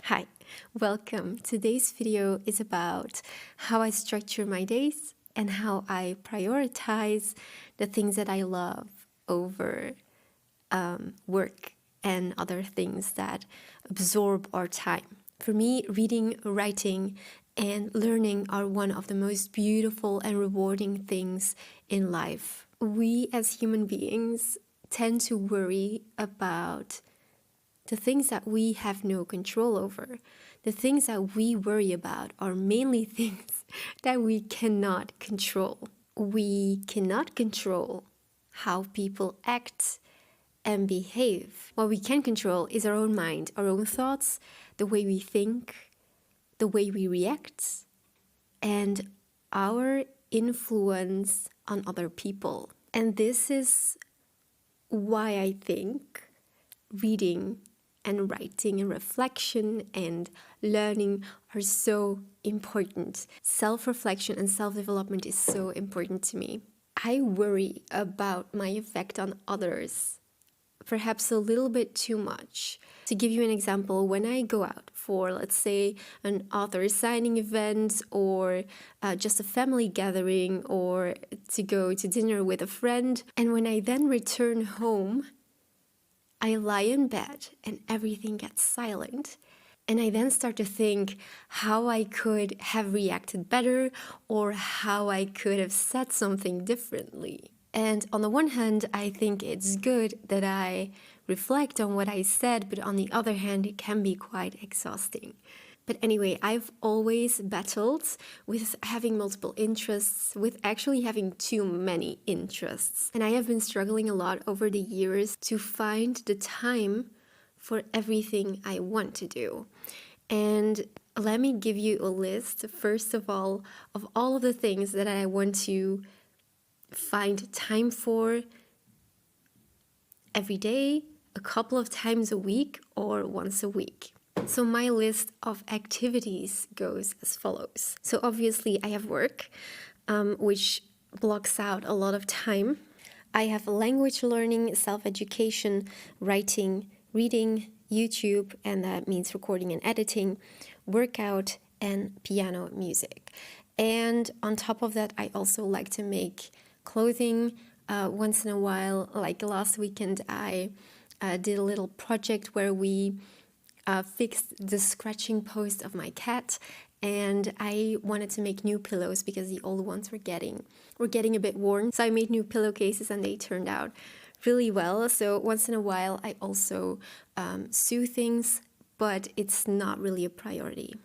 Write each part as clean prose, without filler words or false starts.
Hi, welcome. Today's video is about how I structure my days and how I prioritize the things that I love over work and other things that absorb our time. For me, reading, writing, and learning are one of the most beautiful and rewarding things in life. We as human beings tend to worry about the things that we have no control over. The things that we worry about are mainly things that we cannot control. We cannot control how people act and behave. What we can control is our own mind, our own thoughts, the way we think, the way we react, and our influence on other people. And this is why I think reading and writing and reflection and learning are so important. Self-reflection and self-development is so important to me. I worry about my effect on others, perhaps a little bit too much. To give you an example, when I go out for, let's say, an author signing event or just a family gathering or to go to dinner with a friend, and when I then return home, I lie in bed and everything gets silent. And I then start to think how I could have reacted better or how I could have said something differently. And on the one hand, I think it's good that I reflect on what I said, but on the other hand, it can be quite exhausting. But anyway, I've always battled with having multiple interests, with actually having too many interests. And I have been struggling a lot over the years to find the time for everything I want to do. And let me give you a list, first of all of the things that I want to find time for every day, a couple of times a week, or once a week. So my list of activities goes as follows. So obviously I have work, which blocks out a lot of time. I have language learning, self-education, writing, reading, YouTube, and that means recording and editing, workout, and piano music. And on top of that, I also like to make clothing once in a while. Like last weekend, I did a little project where we fixed the scratching post of my cat, and I wanted to make new pillows because the old ones were getting a bit worn. So I made new pillowcases and they turned out really well. So once in a while I also sew things, but it's not really a priority.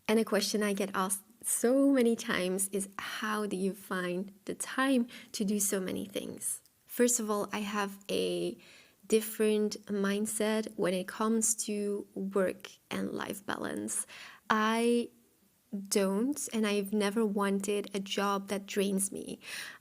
And a question I get asked so many times is, how do you find the time to do so many things? First of all, I have a different mindset when it comes to work and life balance. I don't, and I've never wanted a job that drains me.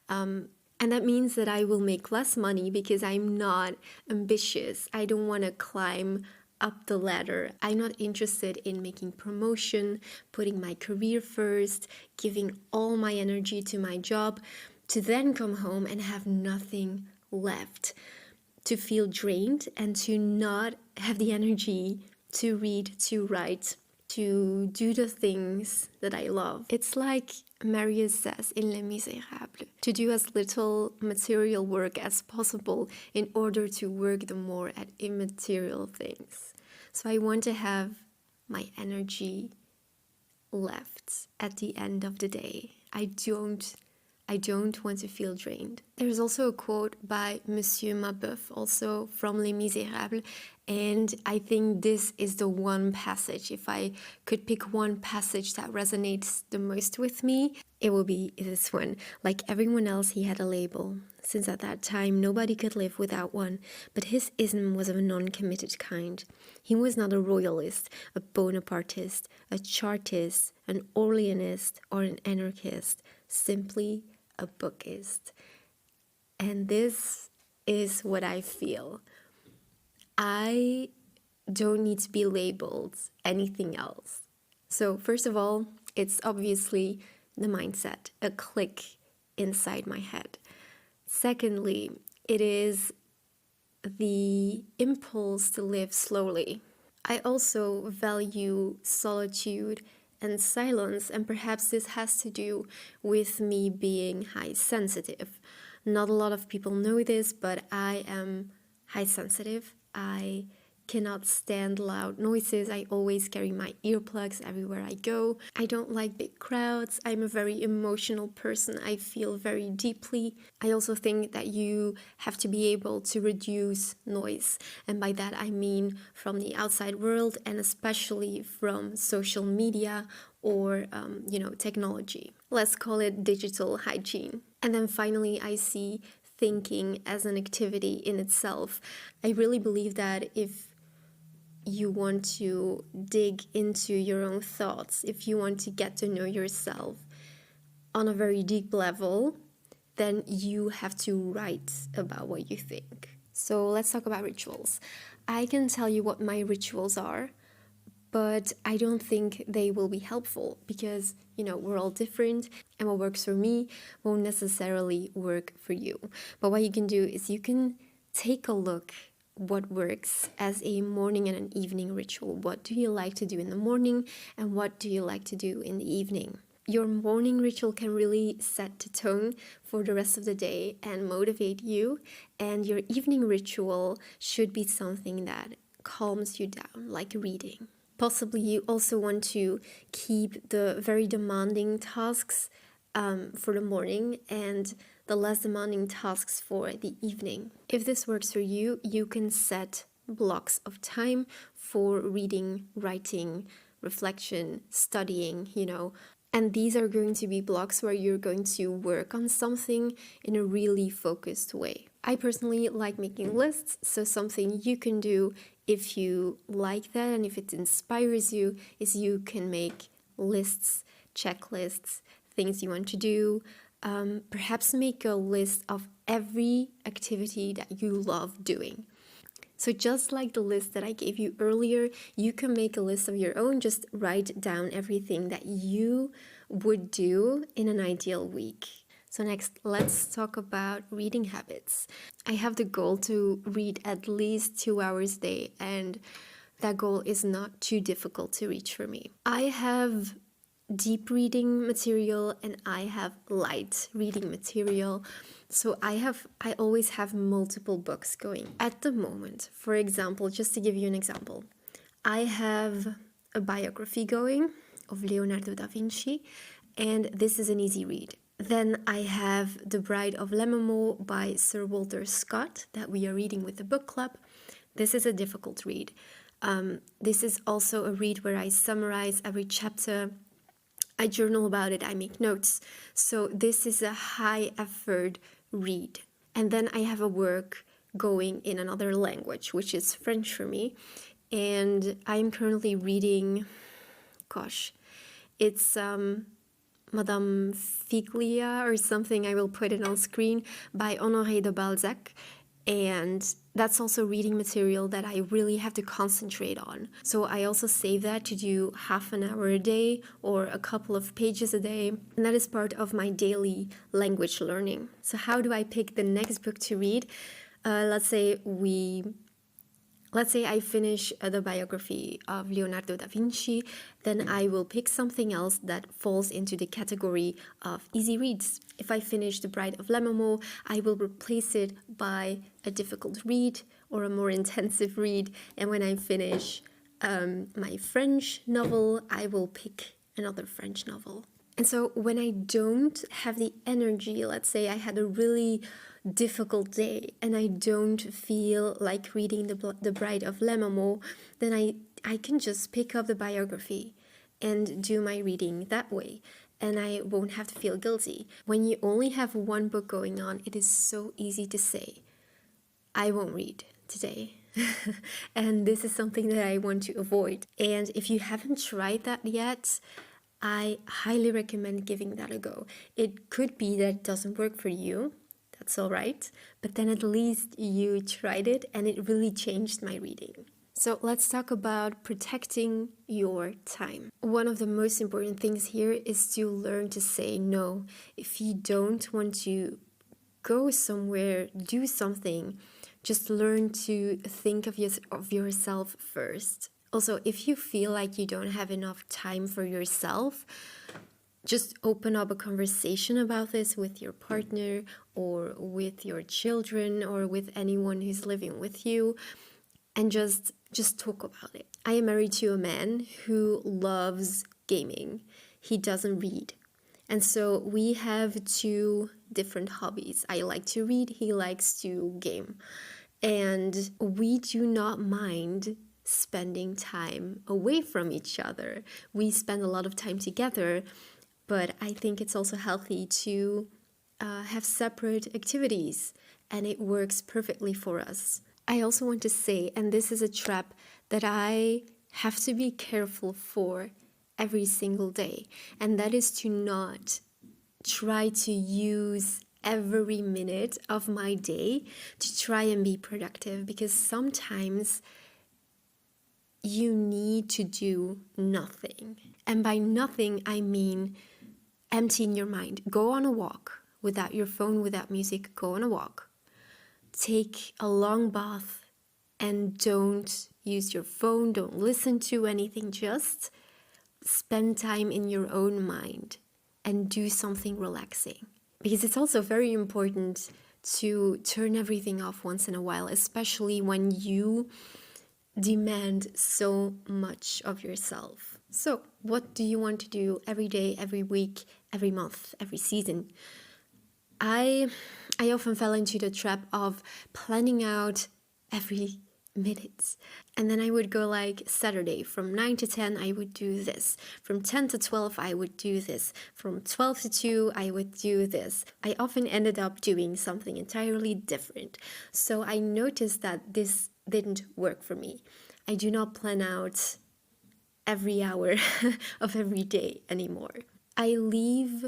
And that means that I will make less money because I'm not ambitious. I don't want to climb up the ladder. I'm not interested in making promotion, putting my career first, giving all my energy to my job, to then come home and have nothing left, to feel drained and to not have the energy to read, to write, to do the things that I love. It's like Marius says in Les Misérables, to do as little material work as possible in order to work the more at immaterial things. So I want to have my energy left at the end of the day. I don't want to feel drained. There's also a quote by Monsieur Mabeuf, also from Les Misérables, and I think this is the one passage. If I could pick one passage that resonates the most with me, it will be this one. Like everyone else, he had a label, since at that time nobody could live without one, but his ism was of a non-committed kind. He was not a royalist, a Bonapartist, a Chartist, an Orleanist, or an anarchist, simply a bookist. And this is what I feel. I don't need to be labeled anything else. So first of all, it's obviously the mindset, a click inside my head. Secondly, it is the impulse to live slowly. I also value solitude and silence, and perhaps this has to do with me being high sensitive. Not a lot of people know this, but I am high sensitive. I cannot stand loud noises. I always carry my earplugs everywhere I go. I don't like big crowds. I'm a very emotional person. I feel very deeply. I also think that you have to be able to reduce noise. And by that I mean from the outside world, and especially from social media or technology. Let's call it digital hygiene. And then finally, I see thinking as an activity in itself. I really believe that if you want to dig into your own thoughts, if you want to get to know yourself on a very deep level, then you have to write about what you think. So let's talk about rituals. I can tell you what my rituals are, but I don't think they will be helpful because, we're all different, and what works for me won't necessarily work for you. But what you can do is you can take a look what works as a morning and an evening ritual. What do you like to do in the morning, and what do you like to do in the evening? Your morning ritual can really set the tone for the rest of the day and motivate you, and your evening ritual should be something that calms you down, like reading. Possibly you also want to keep the very demanding tasks for the morning and the less demanding tasks for the evening. If this works for you, you can set blocks of time for reading, writing, reflection, studying, and these are going to be blocks where you're going to work on something in a really focused way. I personally like making lists, so something you can do if you like that and if it inspires you is you can make lists, checklists, things you want to do. Perhaps make a list of every activity that you love doing. So just like the list that I gave you earlier, you can make a list of your own. Just write down everything that you would do in an ideal week. So next, let's talk about reading habits. I have the goal to read at least 2 hours a day, and that goal is not too difficult to reach for me. I have deep reading material and I have light reading material. So I always have multiple books going at the moment. For example, just to give you an example, I have a biography going of Leonardo da Vinci, and this is an easy read. Then I have The Bride of Lammermoor by Sir Walter Scott that we are reading with the book club. This is a difficult read. This is also a read where I summarize every chapter. I journal about it, I make notes. So this is a high effort read. And then I have a work going in another language, which is French for me. And I'm currently reading, it's Madame Figlia or something. I will put it on screen, by Honoré de Balzac. And that's also reading material that I really have to concentrate on. So I also save that to do half an hour a day or a couple of pages a day. And that is part of my daily language learning. So how do I pick the next book to read? Let's say I finish the biography of Leonardo da Vinci, then I will pick something else that falls into the category of easy reads. If I finish The Bride of Lammermoor, I will replace it by a difficult read or a more intensive read. And when I finish my French novel, I will pick another French novel. And so when I don't have the energy, let's say I had a really difficult day and I don't feel like reading the Bride of Lammermoor, then I can just pick up the biography and do my reading that way, and I won't have to feel guilty. When you only have one book going on, it is so easy to say, I won't read today. And this is something that I want to avoid. And if you haven't tried that yet, I highly recommend giving that a go. It could be that it doesn't work for you. That's all right. But then at least you tried it and it really changed my reading. So let's talk about protecting your time. One of the most important things here is to learn to say no. If you don't want to go somewhere, do something, just learn to think of yourself first. Also, if you feel like you don't have enough time for yourself, just open up a conversation about this with your partner or with your children or with anyone who's living with you, and just talk about it. I am married to a man who loves gaming. He doesn't read. And so we have two different hobbies. I like to read, he likes to game. And we do not mind spending time away from each other. We spend a lot of time together, but I think it's also healthy to have separate activities, and it works perfectly for us. I also want to say, and this is a trap that I have to be careful for every single day, and that is to not try to use every minute of my day to try and be productive, because sometimes you need to do nothing. And by nothing, I mean emptying your mind. Go on a walk without your phone, without music. Go on a walk. Take a long bath and don't use your phone. Don't listen to anything. Just spend time in your own mind and do something relaxing. Because it's also very important to turn everything off once in a while, especially when you demand so much of yourself. So, what do you want to do every day, every week, every month, every season? I often fell into the trap of planning out every minute. And then I would go like Saturday from 9 to 10 I would do this. From 10 to 12 I would do this. From 12 to 2 I would do this. I often ended up doing something entirely different. So I noticed that this didn't work for me. I do not plan out every hour of every day anymore. I leave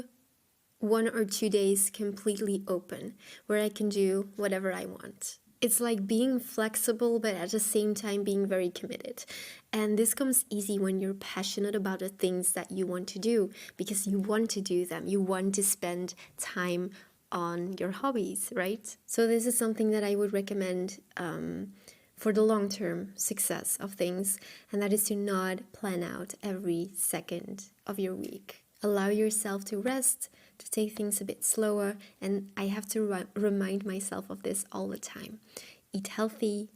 1 or 2 days completely open where I can do whatever I want. It's like being flexible, but at the same time being very committed. And this comes easy when you're passionate about the things that you want to do, because you want to do them. You want to spend time on your hobbies, right? So this is something that I would recommend for the long-term success of things, and that is to not plan out every second of your week. Allow yourself to rest, to take things a bit slower, and I have to remind myself of this all the time. Eat healthy,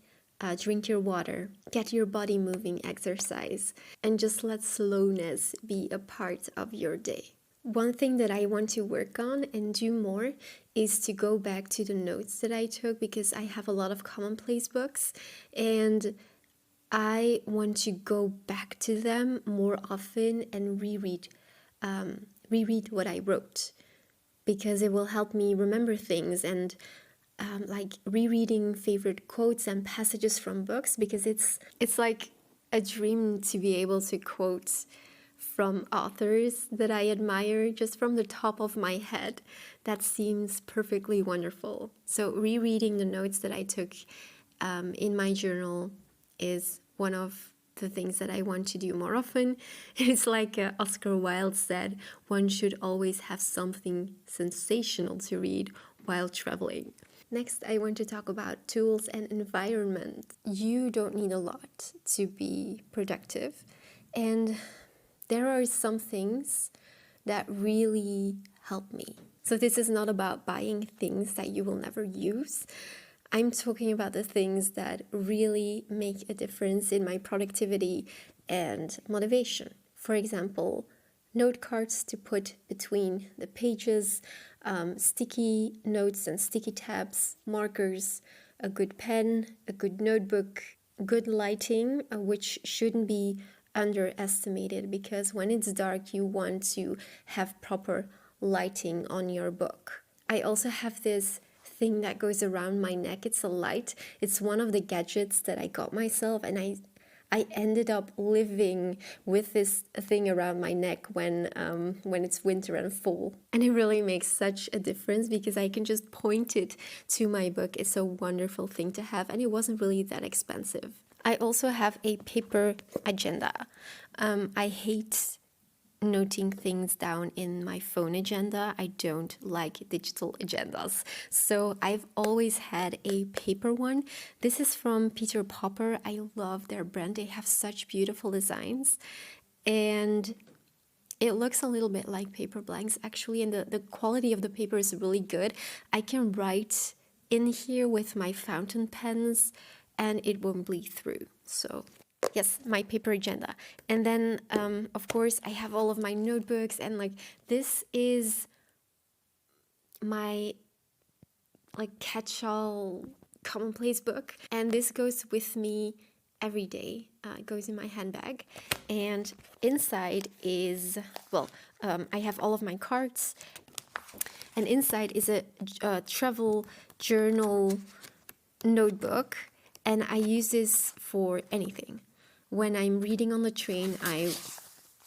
drink your water, get your body moving, exercise, and just let slowness be a part of your day. One thing that I want to work on and do more is to go back to the notes that I took, because I have a lot of commonplace books and I want to go back to them more often and reread what I wrote, because it will help me remember things, and like rereading favorite quotes and passages from books, because it's like a dream to be able to quote from authors that I admire just from the top of my head. That seems perfectly wonderful. So rereading the notes that I took in my journal is one of the things that I want to do more often. It's like Oscar Wilde said, one should always have something sensational to read while traveling. Next, I want to talk about tools and environment. You don't need a lot to be productive, and there are some things that really help me. So this is not about buying things that you will never use. I'm talking about the things that really make a difference in my productivity and motivation. For example, note cards to put between the pages, sticky notes and sticky tabs, markers, a good pen, a good notebook, good lighting, which shouldn't be underestimated, because when it's dark you want to have proper lighting on your book. I also have this thing that goes around my neck. It's a light. It's one of the gadgets that I got myself, and I ended up living with this thing around my neck when it's winter and fall. And it really makes such a difference, because I can just point it to my book. It's a wonderful thing to have, and it wasn't really that expensive. I also have a paper agenda. I hate noting things down in my phone agenda. I don't like digital agendas. So I've always had a paper one. This is from Peter Popper. I love their brand. They have such beautiful designs. And it looks a little bit like paper blanks actually, and the quality of the paper is really good. I can write in here with my fountain pens and it won't bleed through. So yes, my paper agenda. And then of course I have all of my notebooks, and like this is my like catch-all commonplace book, and this goes with me every day. It goes in my handbag, and inside is, well, I have all of my cards, and inside is a travel journal notebook, and I use this for anything. When I'm reading on the train, I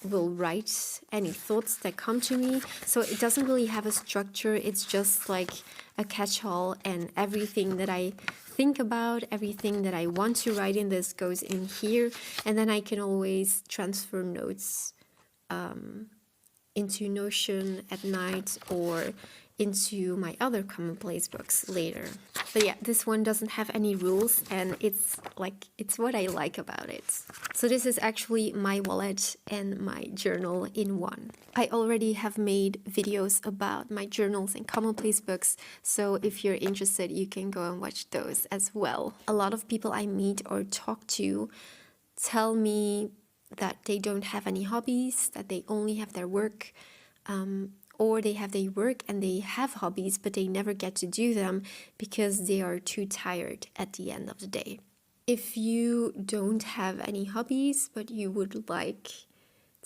will write any thoughts that come to me. So it doesn't really have a structure. It's just like a catch-all, and everything that I think about, everything that I want to write in this goes in here. And then I can always transfer notes into Notion at night or into my other commonplace books later. But yeah, this one doesn't have any rules, and it's what I like about it. So this is actually my wallet and my journal in one. I already have made videos about my journals and commonplace books, so if you're interested, you can go and watch those as well. A lot of people I meet or talk to tell me that they don't have any hobbies, that they only have their work, or they have their work and they have hobbies, but they never get to do them because they are too tired at the end of the day. If you don't have any hobbies, but you would like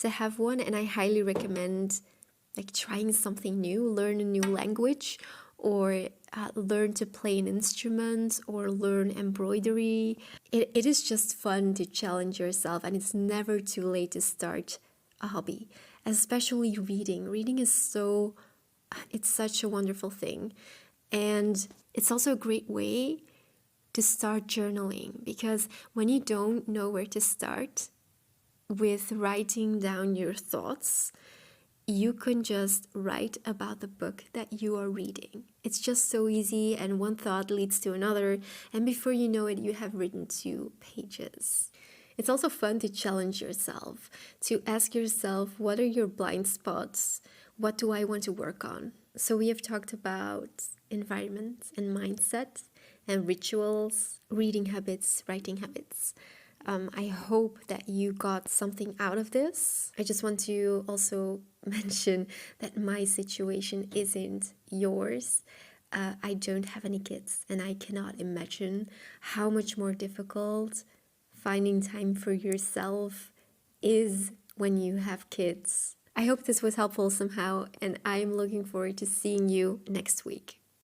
to have one, and I highly recommend like trying something new, learn a new language, or learn to play an instrument, or learn embroidery. It is just fun to challenge yourself, and it's never too late to start a hobby, especially reading. Reading is it's such a wonderful thing. And it's also a great way to start journaling, because when you don't know where to start with writing down your thoughts, you can just write about the book that you are reading. It's just so easy, and one thought leads to another, and before you know it, you have written 2 pages. It's also fun to challenge yourself, to ask yourself, what are your blind spots? What do I want to work on? So we have talked about environment and mindset and rituals, reading habits, writing habits. I hope that you got something out of this. I just want to also mention that my situation isn't yours. I don't have any kids, and I cannot imagine how much more difficult finding time for yourself is when you have kids. I hope this was helpful somehow, and I'm looking forward to seeing you next week.